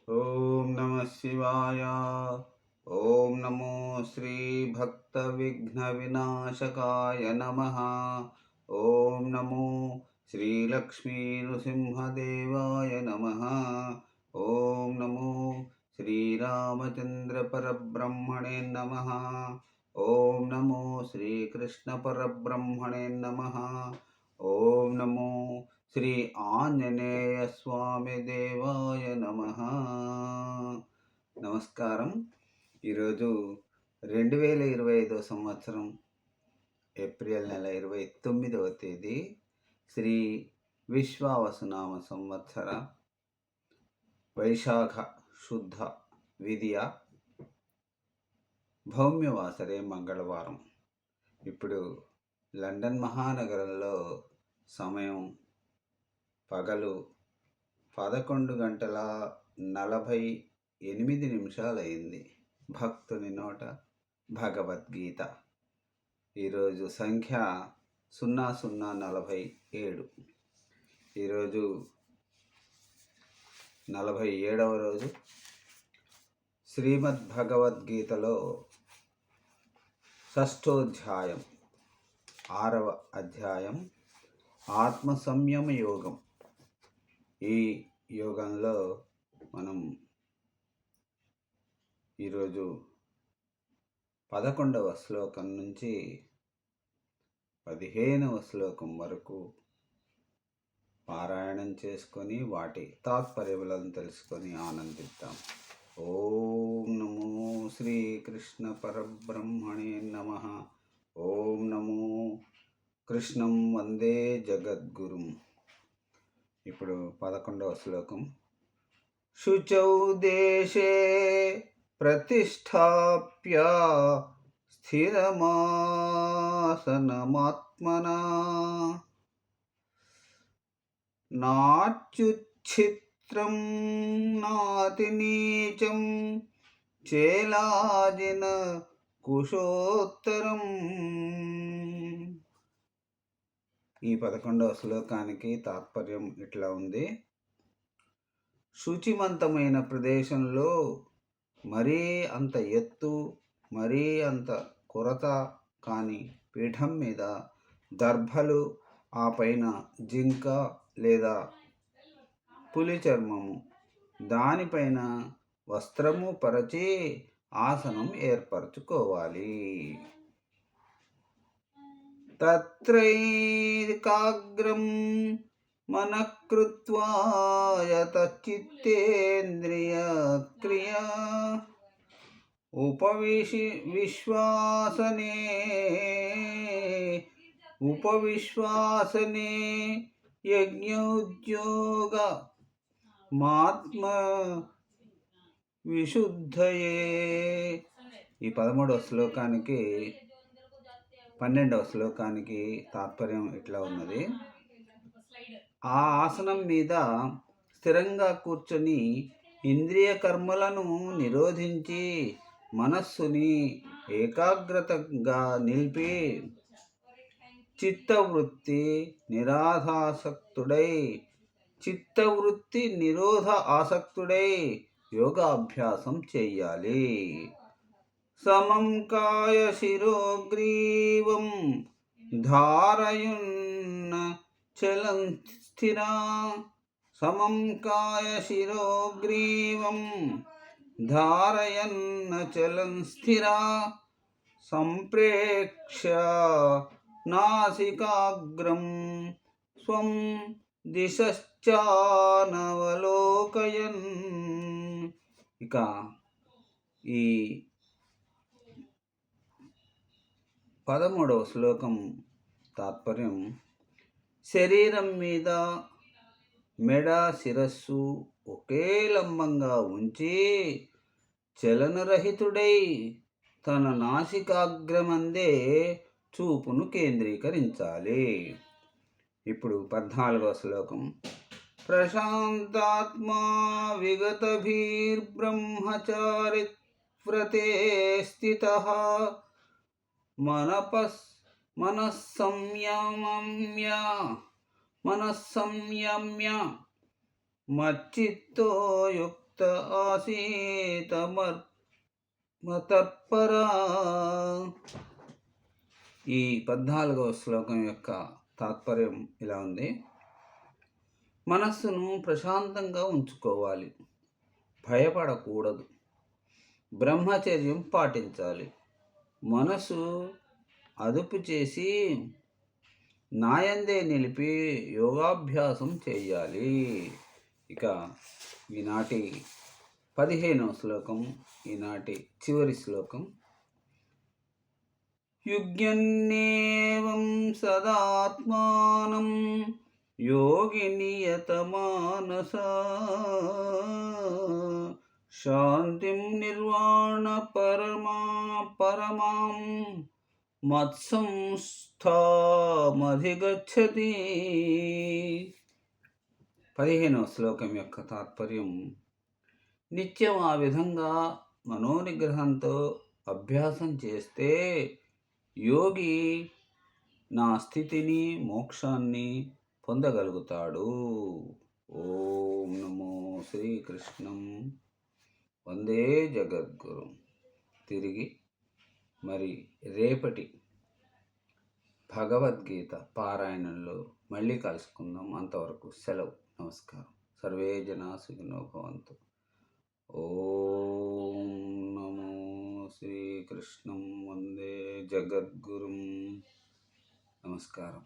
ఓం నమ శివాయ. ఓం నమో శ్రీ భక్త విఘ్న వినాశకాయ నమః. ఓం నమో శ్రీ లక్ష్మీ నృసింహదేవాయ నమః. ఓం నమో శ్రీరామచంద్ర పరబ్రహ్మణే నమః. ఓం నమో శ్రీకృష్ణ పరబ్రహ్మణే నమః. ఓం నమో శ్రీ ఆంజనేయ స్వామి దేవాయ నమః. నమస్కారం. ఈరోజు 2025 సంవత్సరం ఏప్రిల్ నెల 29వ తేదీ శ్రీ విశ్వావసునామ సంవత్సర వైశాఖ శుద్ధ విదియ భౌమ్యవాసరే మంగళవారం. ఇప్పుడు లండన్ మహానగరంలో సమయం పగలు 11:48 అయింది. భక్తుని నోట భగవద్గీత. ఈరోజు సంఖ్య 0047. ఈరోజు 47వ రోజు. శ్రీమద్ భగవద్గీతలో 6వ అధ్యాయం 6వ అధ్యాయం ఆత్మ సంయమ యోగం. ఈ యోగంలో మనం ఈరోజు 11వ శ్లోకం నుంచి 15వ శ్లోకం వరకు పారాయణం చేసుకొని వాటి తాత్పర్యములను తెలుసుకొని ఆనందిద్దాం. ఓం నమో శ్రీకృష్ణ పరబ్రహ్మణే నమః. ఓం నమో కృష్ణం వందే జగద్గురుం. ఇప్పుడు 11వ శ్లోకం. శుచౌ దేశే ప్రతిష్టాప్య స్థిరమాసనమాత్మనా నాత్యుచ్ఛిత్రం నాతి నీచం చేలాజిన కుశోత్తరం. ఈ 11వ శ్లోకానికి తాత్పర్యం ఇట్లా ఉంది. శుచిమంతమైన ప్రదేశంలో మరీ అంత ఎత్తు, మరీ అంత కొరత కాని పీఠం మీద దర్భలు, ఆ పైన జింక లేదా పులి చర్మము, దానిపైన వస్త్రము పరచి ఆసనం ఏర్పరచుకోవాలి. తత్రైకాగ్రం మనఃకృత్వా యతచిత్తేంద్రియ క్రియా ఉపవిశ్వాసనే యజ్ఞోద్యోగ మాత్మ విశుద్ధయే. ఈ 12వ శ్లోకానికి 12వ శ్లోకానికి తాత్పర్యం ఇట్లా ఉన్నది. ఆ ఆసనం మీద స్థిరంగా కూర్చొని ఇంద్రియ కర్మలను నిరోధించి మనస్సుని ఏకాగ్రతగా నిలిపి చిత్తవృత్తి నిరోధ ఆసక్తుడై యోగాభ్యాసం చెయ్యాలి. సమం కాయ శిరోగ్రీవం ధారయున్న చలం స్థిరా. సమం కాయ శిరోగ్రీవం ధారయన్న చలం స్థిరా. సంప్రేక్ష్య నాసికాగ్రం స్వం దిశశ్చానవలోకయన్. ఇక ఈ 13వ శ్లోకం తాత్పర్యం. శరీరం మీద మెడ, శిరస్సు ఒకే లంబంగా ఉంచి చలనరహితుడై తన నాసికాగ్రమందే చూపును కేంద్రీకరించాలి. ఇప్పుడు 14వ శ్లోకం. ప్రశాంతాత్మా విగతభిర్బ్రహ్మచారి వ్రతే స్థితః మనఃసంయమ్య మచ్చిత్తో యుక్త ఆసీత మతర్పరా. ఈ 14వ శ్లోకం యొక్క తాత్పర్యం ఇలా ఉంది. మనస్సును ప్రశాంతంగా ఉంచుకోవాలి, భయపడకూడదు, బ్రహ్మచర్యం పాటించాలి, మనసు అదుపు చేసి నాయందే నిలిపి యోగాభ్యాసం చేయాలి. ఇక ఈనాటి 15వ శ్లోకం, ఈనాటి చివరి శ్లోకం. యుజ్ఞన్నేవం సదాత్మానం యోగి నియతమానసా శాంతిం నిర్వాణ పరమాం మత్సంస్థామధిగచ్చతి. 15వ శ్లోకం యొక్క తాత్పర్యం, నిత్యం ఆ విధంగా మనోనిగ్రహంతో అభ్యాసం చేస్తే యోగి నా స్థితిని, మోక్షాన్ని పొందగలుగుతాడు. ఓం నమో శ్రీకృష్ణం. వందే జగద్గురు. తిరిగి మరి రేపటి భగవద్గీత పారాయణంలో మళ్ళీ కలుసుకుందాం. అంతవరకు సెలవు. నమస్కారం. సర్వే జనా సుఖినో భవంతు. ఓం నమో శ్రీకృష్ణం. వందే జగద్గురుం. నమస్కారం.